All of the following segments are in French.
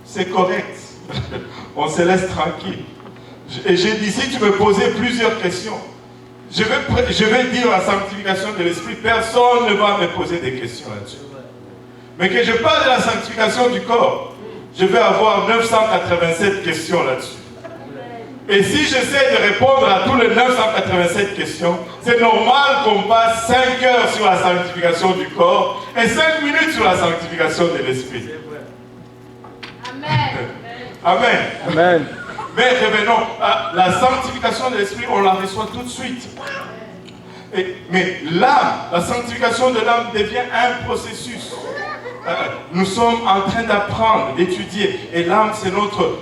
c'est correct. On se laisse tranquille. Et j'ai dit, si tu me posais plusieurs questions, je vais dire la sanctification de l'esprit, personne ne va me poser des questions là-dessus. Mais que je parle de la sanctification du corps, je vais avoir 987 questions là-dessus. Et si j'essaie de répondre à tous les 987 questions, c'est normal qu'on passe 5 heures sur la sanctification du corps et 5 minutes sur la sanctification de l'esprit. Amen. Amen. Amen. Mais revenons à la sanctification de l'esprit, on la reçoit tout de suite. Mais l'âme, la sanctification de l'âme devient un processus. Nous sommes en train d'apprendre, d'étudier. Et l'âme, c'est notre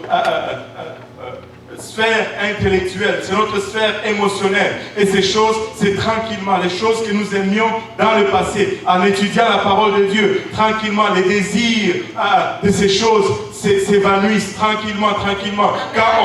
sphère intellectuelle, c'est notre sphère émotionnelle. Et ces choses, c'est tranquillement, les choses que nous aimions dans le passé, en étudiant la parole de Dieu, tranquillement, les désirs de ces choses s'évanouissent tranquillement. Quand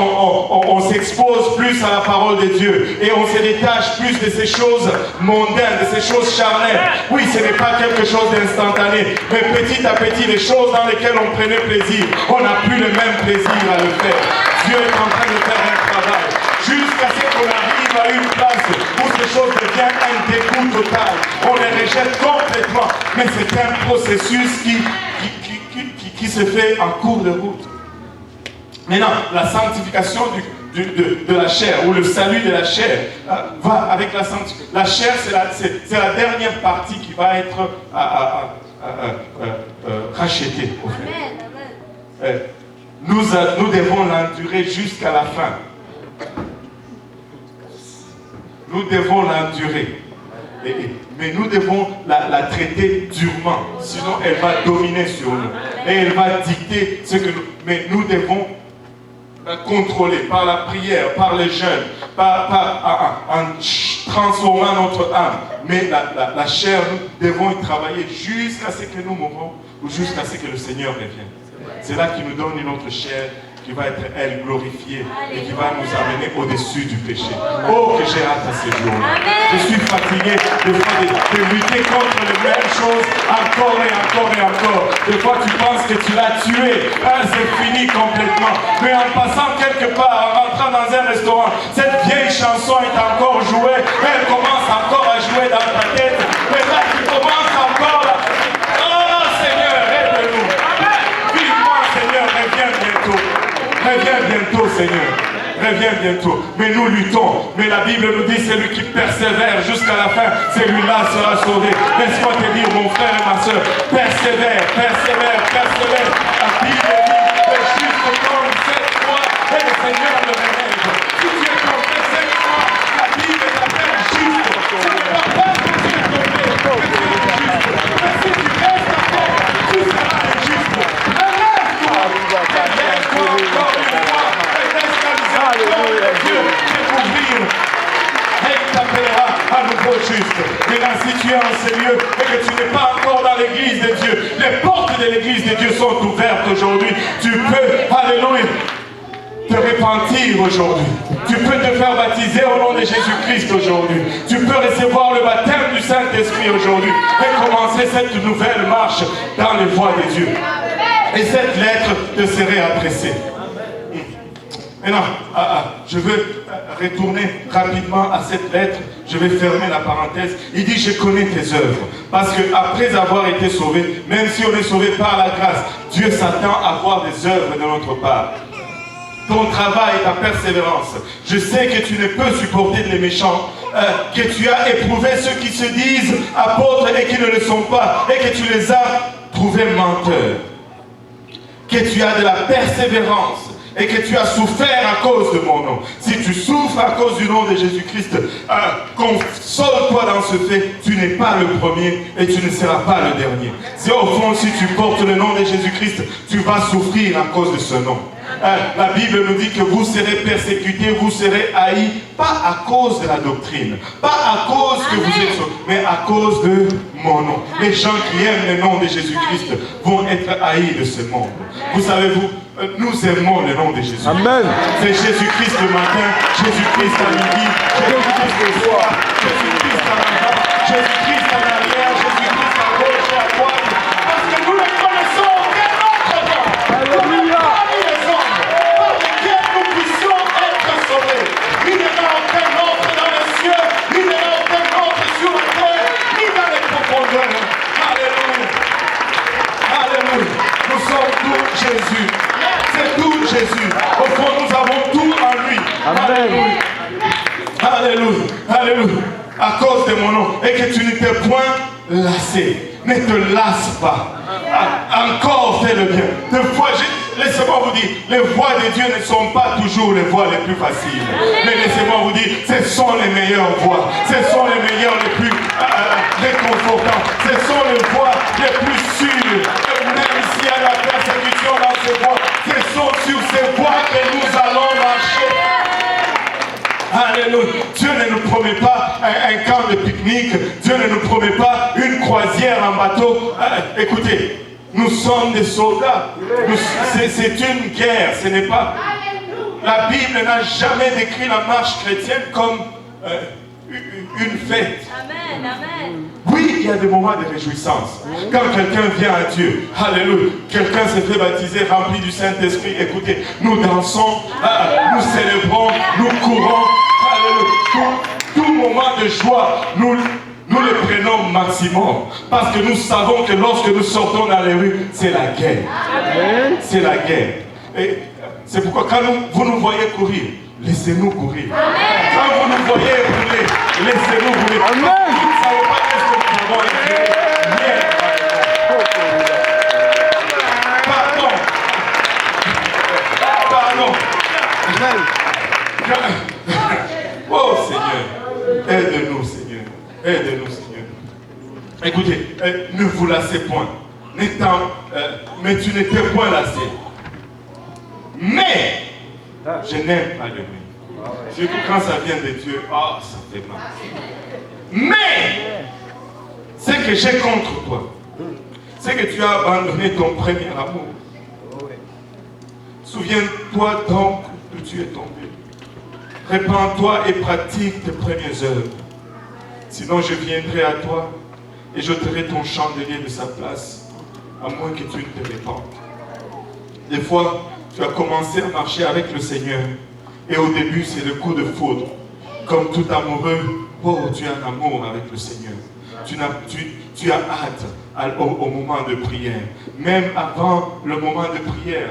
on s'expose plus à la parole de Dieu et on se détache plus de ces choses mondaines, de ces choses charnelles. Oui, ce n'est pas quelque chose d'instantané, mais petit à petit, les choses dans lesquelles on prenait plaisir, on n'a plus le même plaisir à le faire. Dieu est en train de faire un travail jusqu'à ce qu'on arrive à une place où ces choses deviennent un dégoût total. On les rejette complètement, mais c'est un processus qui se fait en cours de route. Maintenant, la sanctification de la chair, ou le salut de la chair, va avec la sanctification. La chair, c'est la dernière partie qui va être rachetée. Au fait. Amen. Nous devons l'endurer jusqu'à la fin. Nous devons l'endurer. Mais nous devons la traiter durement. Sinon, elle va dominer sur nous. Et elle va dicter ce que nous... Mais nous devons la contrôler par la prière, par les jeûnes, en transformant notre âme. Mais la chair, nous devons y travailler jusqu'à ce que nous mourons ou jusqu'à ce que le Seigneur revienne. C'est là qu'il nous donne une autre chair qui va être, elle, glorifiée et qui va nous amener au-dessus du péché. Oh, que j'ai hâte à ces jours-là. Je suis fatigué de lutter contre les mêmes choses encore et encore. Des fois, tu penses que tu l'as tué. C'est fini complètement. Mais en passant quelque part, en rentrant dans un restaurant, cette vieille chanson est encore jouée. Elle commence encore à jouer dans ta tête. Mais là, tu commences encore là. Oh, Seigneur, aide-nous. Vivement, Seigneur, reviens bientôt. Reviens bientôt, Seigneur. Reviens bientôt. Mais nous luttons. Mais la Bible nous dit, celui qui persévère jusqu'à la fin, celui-là sera sauvé. Laisse-moi te dire, mon frère et ma soeur, persévère. La Bible dit, le juste tombe 7 fois et le Seigneur le réveille. Si tu es tombé 7 fois, la Bible t'appelle juste. Ce n'est pas parce que tu es tombé que tu es juste. Mais si tu restes encore, tu seras le juste. Relève-toi encore une fois. Et laisse la miséricorde de Dieu découvrir. Et il t'appellera à nouveau juste. Maintenant, si tu es en ce lieu et que tu n'es pas encore dans l'église de Dieu, les portes de l'église de Dieu sont ouvertes aujourd'hui. Tu peux, alléluia, te repentir aujourd'hui. Tu peux te faire baptiser au nom de Jésus-Christ aujourd'hui. Tu peux recevoir le baptême du Saint-Esprit aujourd'hui et commencer cette nouvelle marche dans les voies de Dieu. Et cette lettre te serait adressée. Maintenant, je veux retourner rapidement à cette lettre. Je vais fermer la parenthèse. Il dit, je connais tes œuvres. Parce qu'après avoir été sauvé, même si on est sauvé par la grâce, Dieu s'attend à voir des œuvres de notre part. Ton travail, ta persévérance. Je sais que tu ne peux supporter les méchants, que tu as éprouvé ceux qui se disent apôtres et qui ne le sont pas, et que tu les as trouvés menteurs. Que tu as de la persévérance et que tu as souffert à cause de mon nom. Si tu souffres à cause du nom de Jésus-Christ, console-toi dans ce fait, tu n'es pas le premier et tu ne seras pas le dernier. Si au fond, si tu portes le nom de Jésus-Christ, tu vas souffrir à cause de ce nom. La Bible nous dit que vous serez persécutés, vous serez haïs, pas à cause de la doctrine, pas à cause que vous êtes sauvés, mais à cause de mon nom. Les gens qui aiment le nom de Jésus-Christ vont être haïs de ce monde. Vous savez-vous, nous aimons le nom de Jésus. Amen. C'est Jésus-Christ le matin, Jésus-Christ à midi, Jésus-Christ le soir, Jésus-Christ à l'avant, Jésus-Christ à l'arrière, Jésus-Christ à gauche et à droite. Parce que nous ne connaissons aucun autre nom. Jésus. C'est tout Jésus. Au fond, nous avons tout en lui. Amen. Alléluia. Alléluia. À cause de mon nom. Et que tu ne t'es point lassé. Ne te lasse pas. Encore fais le bien. Laissez-moi vous dire, les voies de Dieu ne sont pas toujours les voies les plus faciles. Mais laissez-moi vous dire, ce sont les meilleures voies. Ce sont les meilleures, les plus réconfortantes. Ce sont les voies les plus sûres. Même s'il y a la persécution dans ces voies, ce sont sur ces voies que nous allons marcher. Alléluia. Dieu ne nous promet pas un camp de pique-nique. Dieu ne nous promet pas une croisière en bateau. Écoutez, nous sommes des soldats. C'est une guerre. Ce n'est pas... La Bible n'a jamais décrit la marche chrétienne comme une fête. Amen, amen. Oui, il y a des moments de réjouissance. Quand quelqu'un vient à Dieu, alléluia, quelqu'un se fait baptiser, rempli du Saint-Esprit, écoutez, nous dansons, nous célébrons, nous courons, alléluia. Tout moment de joie, nous le prenons maximum. Parce que nous savons que lorsque nous sortons dans les rues, c'est la guerre. C'est la guerre. Et c'est pourquoi quand vous nous voyez courir, laissez-nous courir. Quand vous nous voyez rouler, laissez-nous rouler. Vous ne savez pas ce que nous avons écrit. Pardon. Oh Seigneur, aide-nous Seigneur. Aide-nous Seigneur. Écoutez, ne vous lassez point. Mais tu n'étais point lassé. Mais je n'aime pas le bruit. Surtout quand ça vient de Dieu, ça fait mal. Mais ce que j'ai contre toi, c'est que tu as abandonné ton premier amour. Souviens-toi donc d'où tu es tombé. Répands-toi et pratique tes premières œuvres. Sinon je viendrai à toi et j'ôterai ton chandelier de sa place, à moins que tu ne te répandes. Des fois, tu as commencé à marcher avec le Seigneur. Et au début, c'est le coup de foudre. Comme tout amoureux, tu as un amour avec le Seigneur. Tu as hâte au moment de prière. Même avant le moment de prière,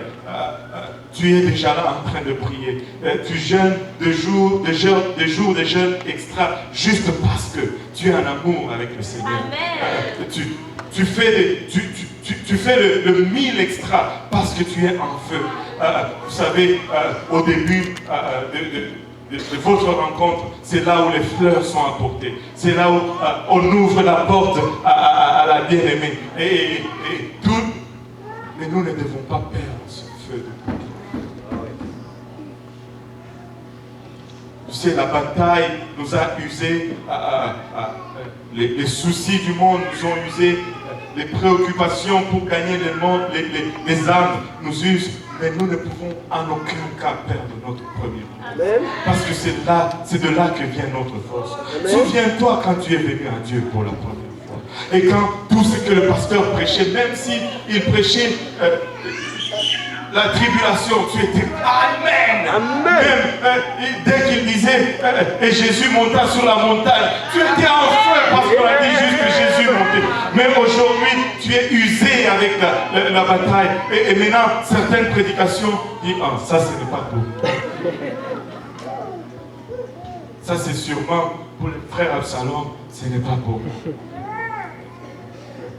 tu es déjà là en train de prier. Tu jeûnes des jours de jeûne extra, juste parce que tu as un amour avec le Seigneur. Tu fais le 1000 extra parce que tu es en feu. Vous savez, au début de votre rencontre, c'est là où les fleurs sont apportées. C'est là où on ouvre la porte à la bien-aimée. Et tout. Mais nous ne devons pas perdre ce feu de Dieu. Tu sais, la bataille nous a usé, les soucis du monde nous ont usé, les préoccupations pour gagner les âmes nous usent. Mais nous ne pouvons en aucun cas perdre notre premier amour. Parce que c'est de là que vient notre force. Souviens-toi quand tu es venu à Dieu pour la première fois. Et quand tout ce que le pasteur prêchait, même s'il prêchait la tribulation, tu étais Amen. Même dès qu'il disait et Jésus monta sur la montagne, tu étais en feu parce qu'on a dit juste que Jésus montait. Mais aujourd'hui, tu es usé avec la bataille. Et maintenant, certaines prédications disent ça ce n'est pas pour. Ça c'est sûrement pour le frère Absalom, ce n'est pas pour moi.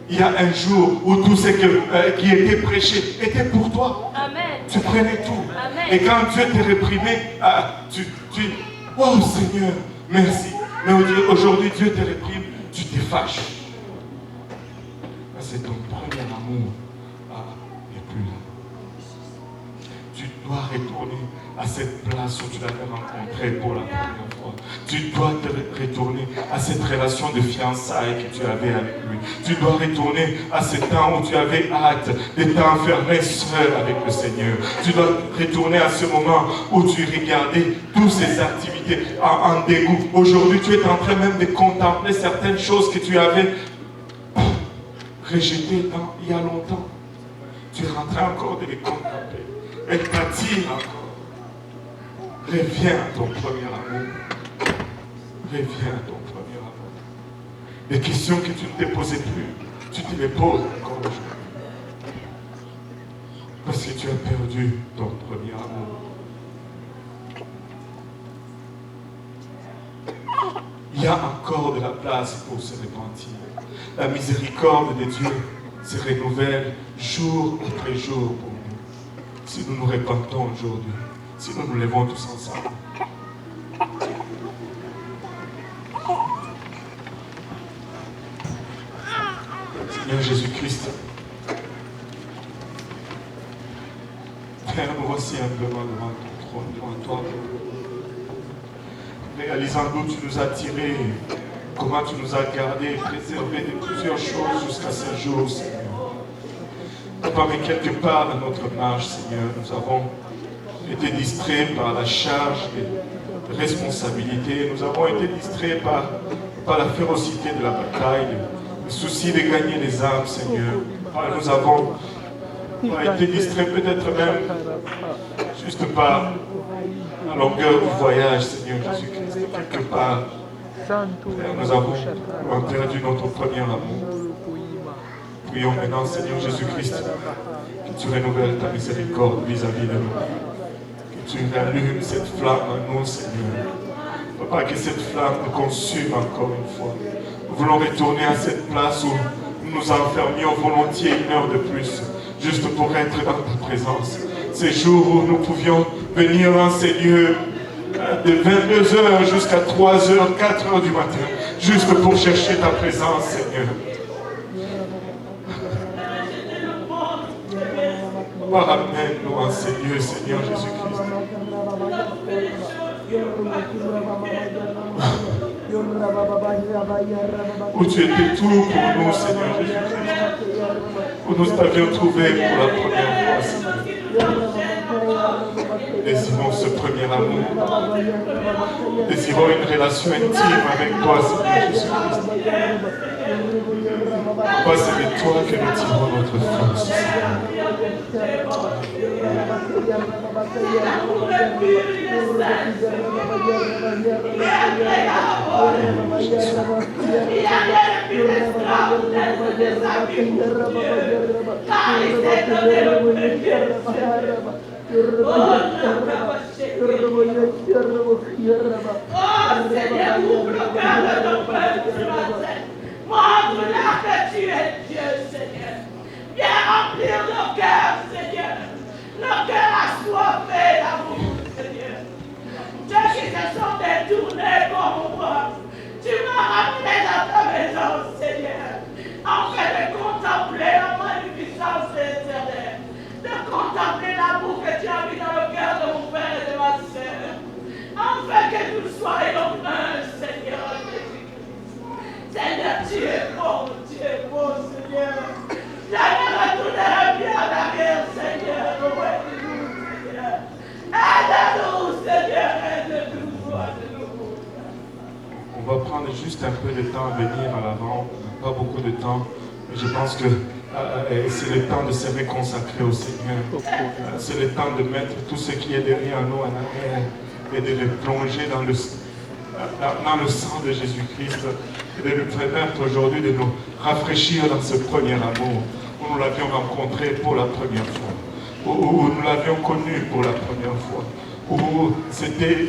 Il y a un jour où tout ce qui était prêché était pour toi. Amen. Tu prenais tout. Amen. Et quand Dieu t'est réprimé, tu oh Seigneur, merci. Mais aujourd'hui, Dieu te réprime, tu te fâches. C'est ton premier amour. Il n'est plus là. Tu dois retourner à cette place où tu l'avais rencontré pour la première fois. Tu dois te retourner à cette relation de fiançailles que tu avais avec lui. Tu dois retourner à ce temps où tu avais hâte d'être enfermé seul avec le Seigneur. Tu dois retourner à ce moment où tu regardais toutes ces activités en dégoût. Aujourd'hui, tu es en train même de contempler certaines choses que tu avais rejetées il y a longtemps. Tu es en train encore de les contempler. Elle t'attire encore. Reviens à ton premier amour. Reviens à ton premier amour. Les questions que tu ne te posais plus, tu te les poses encore aujourd'hui. Parce que tu as perdu ton premier amour. Il y a encore de la place pour se repentir. La miséricorde de Dieu se renouvelle jour après jour pour nous. Si nous nous repentons aujourd'hui, si nous nous levons tous ensemble. Seigneur Jésus-Christ, Père, nous voici humblement devant ton trône, devant toi. Réalisant d'où tu nous as tirés, comment tu nous as gardés, préservés de plusieurs choses jusqu'à ce jour, Seigneur. Papa, mais quelque part dans notre marche, Seigneur, nous avons été distraits par la charge des responsabilités, nous avons été distraits par la férocité de la bataille, le souci de gagner les âmes, Seigneur. Nous avons été distraits peut-être même juste par la longueur du voyage, Seigneur Jésus-Christ. Quelque part, nous avons perdu notre premier amour. Prions maintenant, Seigneur Jésus-Christ, que tu renouvelles ta miséricorde vis-à-vis de nous. Que tu rallumes cette flamme en nous, Seigneur. Papa, que cette flamme nous consume encore une fois. Nous voulons retourner à cette place où nous nous enfermions volontiers une heure de plus, juste pour être dans ta présence. Ces jours où nous pouvions venir dans ces lieux de 22h jusqu'à 3h, 4h du matin, juste pour chercher ta présence, Seigneur. Ramène-nous en ces lieux, Seigneur Jésus-Christ. Où tu étais tout pour nous, Seigneur Jésus-Christ. Où nous t'avions trouvé pour la première fois, Seigneur. Désirons ce premier amour. Désirons une relation intime avec toi, Seigneur Jésus-Christ. Papa, c'est de toi que nous tirons notre force. Montre-leur que tu es Dieu, Seigneur. Viens remplir nos cœurs, Seigneur. Nos cœurs assoiffés d'amour, Seigneur. Ceux qui se sont détournés pour moi, tu m'as ramené dans ta maison, Seigneur. Afin de contempler la magnificence de l'Éternel. De contempler l'amour que tu as mis dans le cœur de mon frère et de ma sœur. Afin que nous soyons un, Seigneur. Seigneur, tu es bon, Seigneur. Je ne retournerai bien en arrière, Seigneur. Aide-nous, Seigneur. Aide-nous, Seigneur. Aide-nous. On va prendre juste un peu de temps à venir à l'avant, pas beaucoup de temps, mais je pense que c'est le temps de se reconsacrer au Seigneur. C'est le temps de mettre tout ce qui est derrière nous en arrière et de le plonger dans le sang de Jésus-Christ, et de lui permettre aujourd'hui de nous rafraîchir dans ce premier amour, où nous l'avions rencontré pour la première fois, où nous l'avions connu pour la première fois, où c'était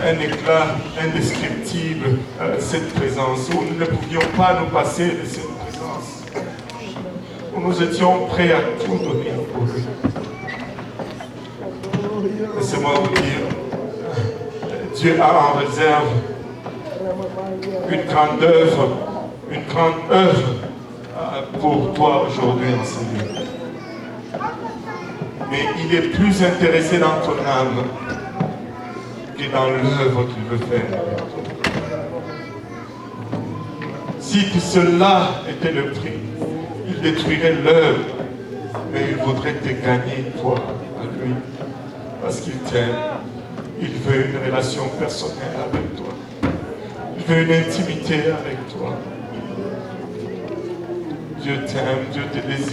un éclat indescriptible, cette présence, où nous ne pouvions pas nous passer de cette présence, où nous étions prêts à tout donner pour lui. Laissez-moi vous dire, Dieu a en réserve une grande œuvre pour toi aujourd'hui en Seigneur. Mais il est plus intéressé dans ton âme que dans l'œuvre qu'il veut faire. Si cela était le prix, il détruirait l'œuvre, mais il voudrait te gagner toi à lui, parce qu'il t'aime. Il veut une relation personnelle avec toi. Il veut une intimité avec toi. Dieu t'aime, Dieu te désire.